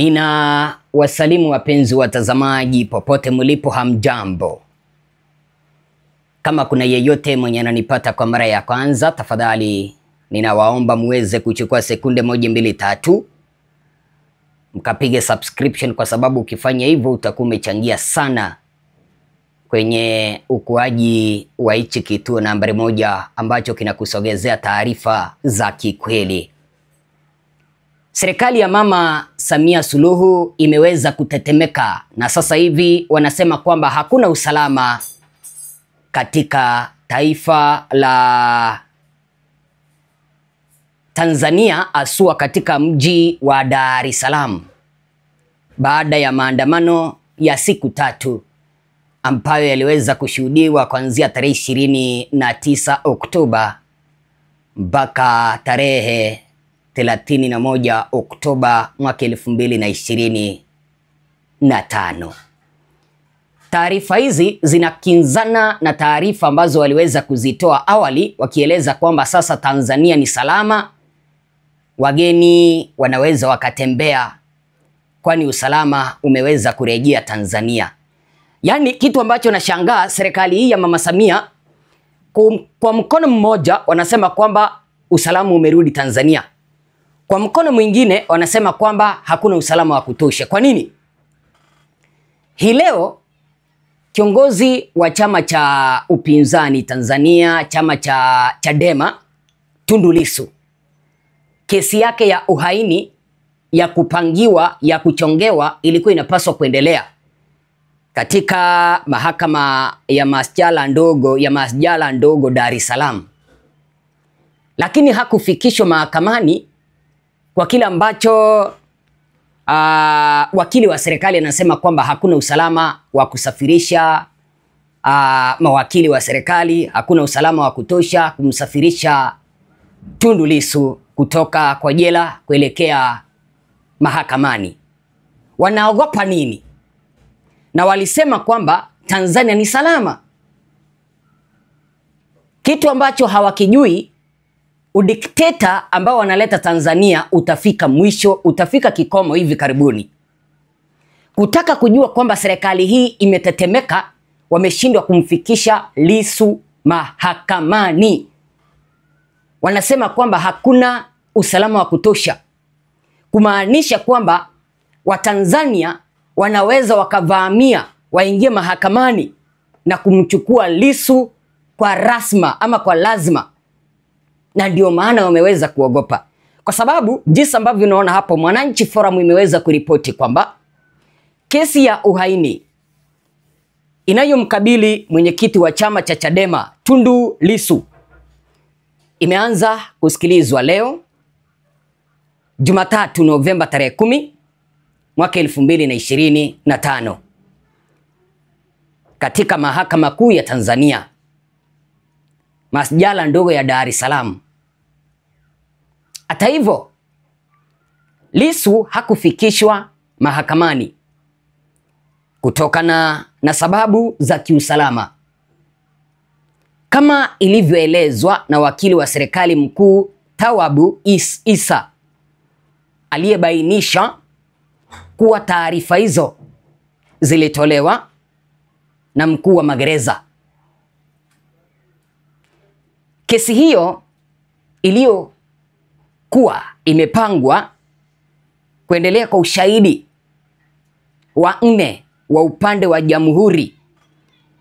Nina wasalimu wapenzi watazamaji popote mlipo, hamjambo. Kama kuna yeyote mwenye ananipata kwa mara ya kwanza, tafadhali ninawaomba muweze kuchukua sekunde 1, 2, 3 mkapige subscription, kwa sababu ukifanya hivyo utakuwa umechangia sana kwenye ukuaji wa hichi kituo nambari 1 ambacho kinakusogezea taarifa za kikweli. Serikali ya Mama Samia Suluhu imeweza kutetemeka na sasa hivi wanasema kwamba hakuna usalama katika taifa la Tanzania, asua katika mji wa Dar es Salaam, baada ya maandamano ya siku 3 ambayo yaliweza kushuhudiwa kuanzia tarehe 29 Oktoba mpaka tarehe 31 Oktoba mwaka 2025. Taarifa hizi zinakinzana na taarifa ambazo waliweza kuzitoa awali, wakieleza kwamba sasa Tanzania ni salama, wageni wanaweza wakatembea kwani usalama umeweza kurejea Tanzania. Yaani kitu ambacho nashangaa, serikali hii ya Mama Samia kwa mkono mmoja wanasema kwamba usalama umerudi Tanzania, kwa mkono mwingine wanasema kwamba hakuna usalama wa kutosha. Kwa nini? Hii leo kiongozi wa chama cha upinzani Tanzania, chama cha Chadema, Tundu Lissu, kesi yake ya uhaini, ya kupangiwa, ya kuchongewa ilikuwa inapaswa kuendelea katika mahakama ya masjala ndogo Dar es Salaam, lakini hakufikishwa mahakamani kwa kile ambacho wakili wa serikali anasema kwamba hakuna usalama wa kusafirisha mawakili wa serikali, hakuna usalama wa kutosha kumsafirisha Tundu Lissu kutoka kwa jela kuelekea mahakamani. Wanaogopa nini? Na walisema kwamba Tanzania ni salama. Kitu ambacho hawakijui, udikteta ambao wanaleta Tanzania utafika mwisho, utafika kikomo hivi karibuni. Kutaka kujua kwamba serikali hii imetetemeka, wameshindwa kumfikisha Lissu mahakamani. Wanasema kwamba hakuna usalama wa kutosha, kumaanisha kwamba Watanzania wanaweza wakavamia, waingie mahakamani na kumchukua Lissu kwa rasma ama kwa lazima. Na ndio maana wameweza kuogopa, kwa sababu jinsi ambavyo unaona hapo, Mwananchi Forum imeweza kuripoti kwamba kesi ya uhaini inayomkabili mwenyekiti wa chama cha Chadema Tundu Lissu imeanza kusikilizwa leo Jumatatu Novemba tarehe 10 mwaka 2025 katika mahakama kuu ya Tanzania, masjala ndogo ya Dar es Salaam. Hata hivyo, Lissu hakufikishwa mahakamani kutokana na sababu za kiusalama, kama ilivyoelezwa na wakili wa serikali mkuu Tawabu Issa, aliyebainisha kuwa taarifa hizo zilitolewa na mkuu wa magereza. Kesi hiyo iliyokuwa imepangwa kuendelea kwa ushahidi wa 4 wa upande wa jamhuri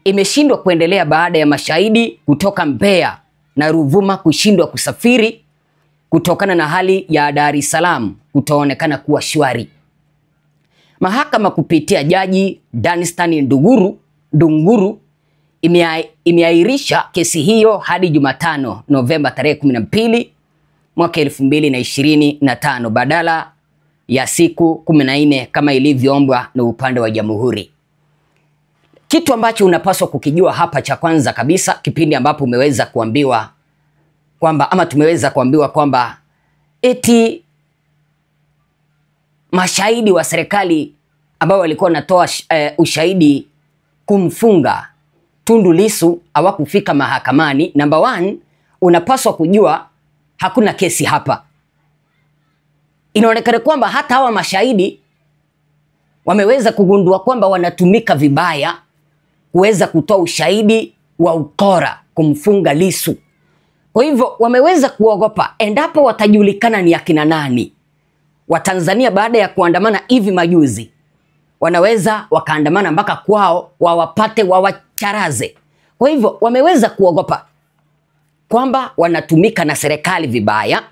imeshindwa kuendelea baada ya mashahidi kutoka Mbeya na Ruvuma kushindwa kusafiri kutokana na hali ya Dar es Salaam kutoonekana kuwa shwari. Mahakama kupitia Jaji Danstan Ndunguru imeahirisha kesi hiyo hadi Jumatano Novemba tarehe 12 mwaka 2025 badala ya siku 14 kama ilivyoombwa na upande wa jamhuri. Kitu ambacho unapaswa kukijua hapa, cha kwanza kabisa, kipindi ambapo umeweza kuambiwa kwamba ama tumeweza kuambiwa kwamba eti mashahidi wa serikali ambao walikuwa wanatoa ushahidi kumfunga Tundu Lissu hawakufika mahakamani. Number 1, unapaswa kujua hakuna kesi hapa. Inaonekana kwamba hata hawa mashahidi wameweza kugundua kwamba wanatumika vibaya kuweza kutoa ushahidi wa ukora kumfunga Lissu. Kwa hivyo wameweza kuogopa endapo watajulikana ni akina nani. Watanzania baada ya kuandamana hivi majuzi wanaweza wakaandamana mpaka kwao wawapate wawacharaze. Kwa hivyo wameweza kuogopa kwamba wanatumika na serikali vibaya.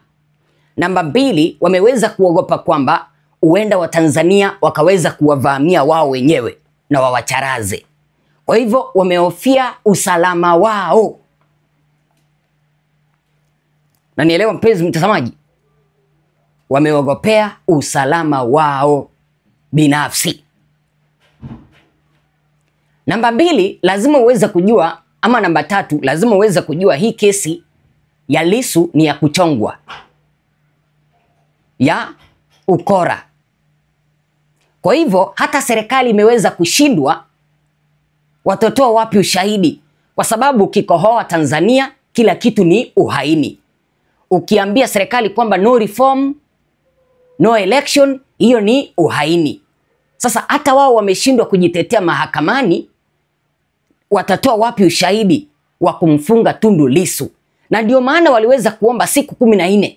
Namba 2, wameweza kuogopa kwamba huenda Watanzania wakaweza kuwavamia wao wenyewe na wawacharaze. Kwa hivyo wamehofia usalama wao. Na nielewa mpenzi mtazamaji, wameogopea usalama wao binafsi. Namba 2, lazima uweze kujua, ama namba 3, lazima uweze kujua hii kesi ya Lissu ni ya kuchongwa, ya ukora. Kwa hivyo hata serikali imeweza kushindwa watotoa wapi ushahidi, kwa sababu kikohoa Tanzania kila kitu ni uhaini. Ukiambia serikali kwamba no reform, no election, hiyo ni uhaini. Sasa hata wao wameshindwa kujitetea mahakamani, watatoa wapi ushahidi wa kumfunga Tundu Lissu? Na ndio maana waliweza kuomba siku 14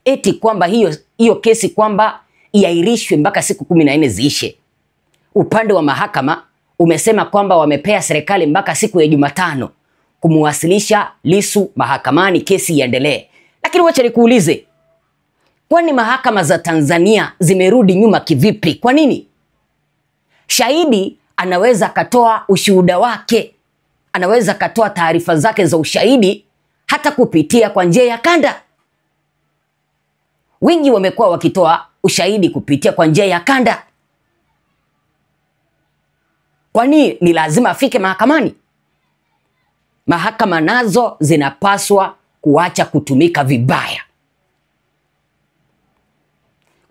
eti kwamba hiyo kesi kwamba iahirishwe mpaka siku 14 ziishe. Upande wa mahakama umesema kwamba wamepea serikali mpaka siku ya Jumatano kumuwasilisha Lissu mahakamani kesi iendelee. Lakini wacha nikuulize, kwani mahakama za Tanzania zimerudi nyuma kivipi? Kwa nini? Shahidi anaweza katoa ushuhuda wake, anaweza katoa taarifa zake za ushahidi hata kupitia kwa njia ya kanda. Wengi wamekuwa wakitoa ushahidi kupitia kwa njia ya kanda. Kwani ni lazima afike mahakamani? Mahakama nazo zinapaswa kuacha kutumika vibaya.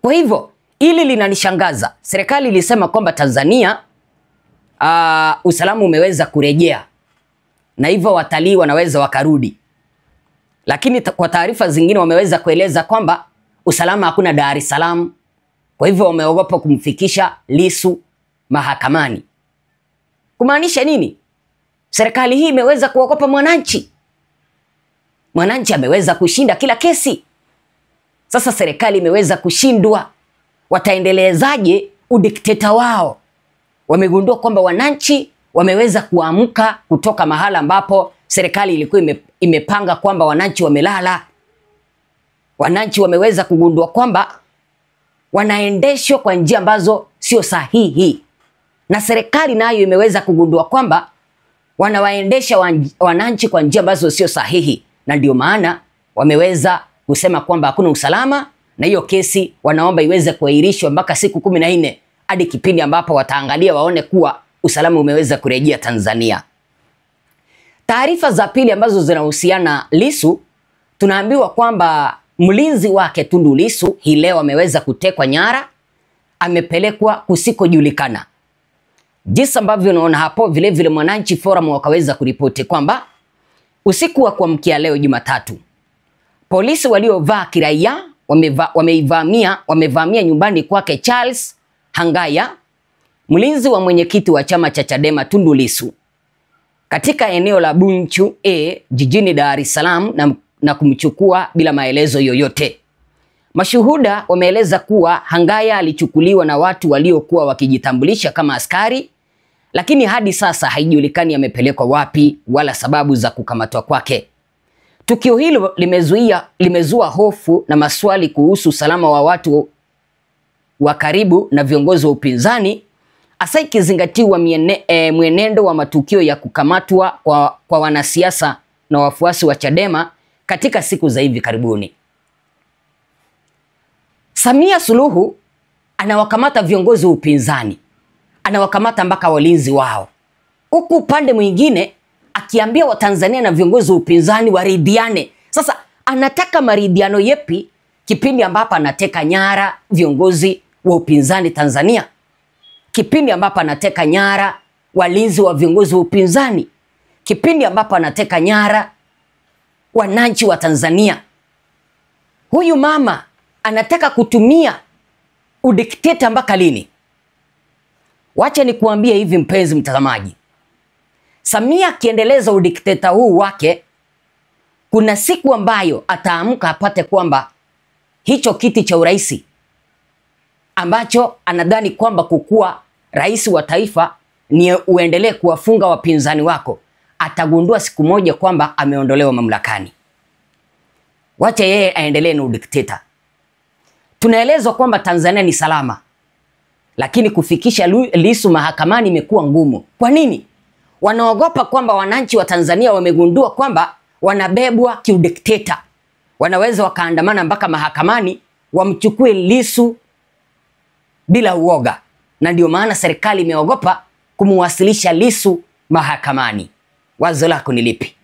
Kwa hivyo hili linanishangaza. Serikali ilisema kwamba Tanzania usalama umeweza kurejea na hivyo watalii wanaweza wakarudi. Lakini kwa taarifa zingine wameweza kueleza kwamba usalama hakuna Dar es Salaam. Kwa hivyo wameogopa kumfikisha Lissu mahakamani. Kumaanisha nini? Serikali hii imeweza kuogopa mwananchi. Mwananchi ameweza kushinda kila kesi. Sasa serikali imeweza kushindwa. Wataendelezaje udikteta wao? Wamegundua kwamba wananchi wameweza kuamka kutoka mahala ambapo serikali ilikuwa imepanga kwamba wananchi wamelala. Wananchi wameweza kugundua kwamba wanaendeshwa kwa njia ambazo sio sahihi. Na serikali nayo imeweza kugundua kwamba wanawaendesha wananchi kwa njia ambazo sio sahihi. Na ndio maana wameweza kusema kwamba hakuna usalama, na hiyo kesi wanaomba iweze kuahirishwa mpaka siku 14 hadi kipindi ambapo wataangalia waone kuwa usalama umeweza kurejea Tanzania. Taarifa za pili ambazo zinahusiana Lissu, tunaambiwa kwamba mlinzi wake Tundu Lissu hii leo ameweza kutekwa nyara, amepelekwa kusikojulikana. Jinsi ambavyo unaona hapo, vile vile Mwananchi Forum wakaweza kuripoti kwamba usiku wa kuamkia leo Jumatatu, polisi waliovaa kiraia wamevamia nyumbani kwake Charles Hangaya, mlinzi wa mwenyekiti wa chama cha Chadema Tundu Lissu, katika eneo la Bunchu jijini Dar es Salaam na kumchukua bila maelezo yoyote. Mashuhuda wameeleza kuwa Hangaya alichukuliwa na watu waliokuwa wakijitambulisha kama askari, lakini hadi sasa haijulikani amepelekwa wapi wala sababu za kukamatwa kwake. Tukio hilo limezua hofu na maswali kuhusu usalama wa watu wa karibu na viongozi wa upinzani, hasa ikizingatiwa mwenendo wa matukio ya kukamatwa kwa wanasiasa na wafuasi wa Chadema katika siku za hivi karibuni. Samia Suluhu anawakamata viongozi wa upinzani, anawakamata mpaka walinzi wao, huku upande mwingine akiambia Watanzania na viongozi wa upinzani waridhiane. Sasa anataka maridhiano yepi kipindi ambapo anateka nyara viongozi wa upinzani Tanzania? Kipindi ambapo anateka nyara walinzi wa viongozi wa upinzani? Kipindi ambapo anateka nyara wananchi wa Tanzania? Huyu mama anataka kutumia udikteta mpaka lini? Wacha nikuambie hivi mpenzi mtazamaji. Samia akiendeleza udikteta huu wake, kuna siku ambayo ataamka apate kwamba hicho kiti cha uraisi ambacho anadhani kwamba kukuwa rais wa taifa ni uendelee kuwafunga wapinzani wako, atagundua siku moja kwamba ameondolewa mamlakani. Wacha yeye aendelee na udikteta. Tunaelezwa kwamba Tanzania ni salama, lakini kufikisha Lissu mahakamani imekuwa ngumu. Kwa nini? Wanaogopa kwamba wananchi wa Tanzania wamegundua kwamba wanabebwa kiudikteta. Wanaweza wakaandamana mpaka mahakamani wamchukue Lissu bila uoga. Na ndio maana serikali imeogopa kumuwasilisha Lissu mahakamani. Wazo lako ni lipi?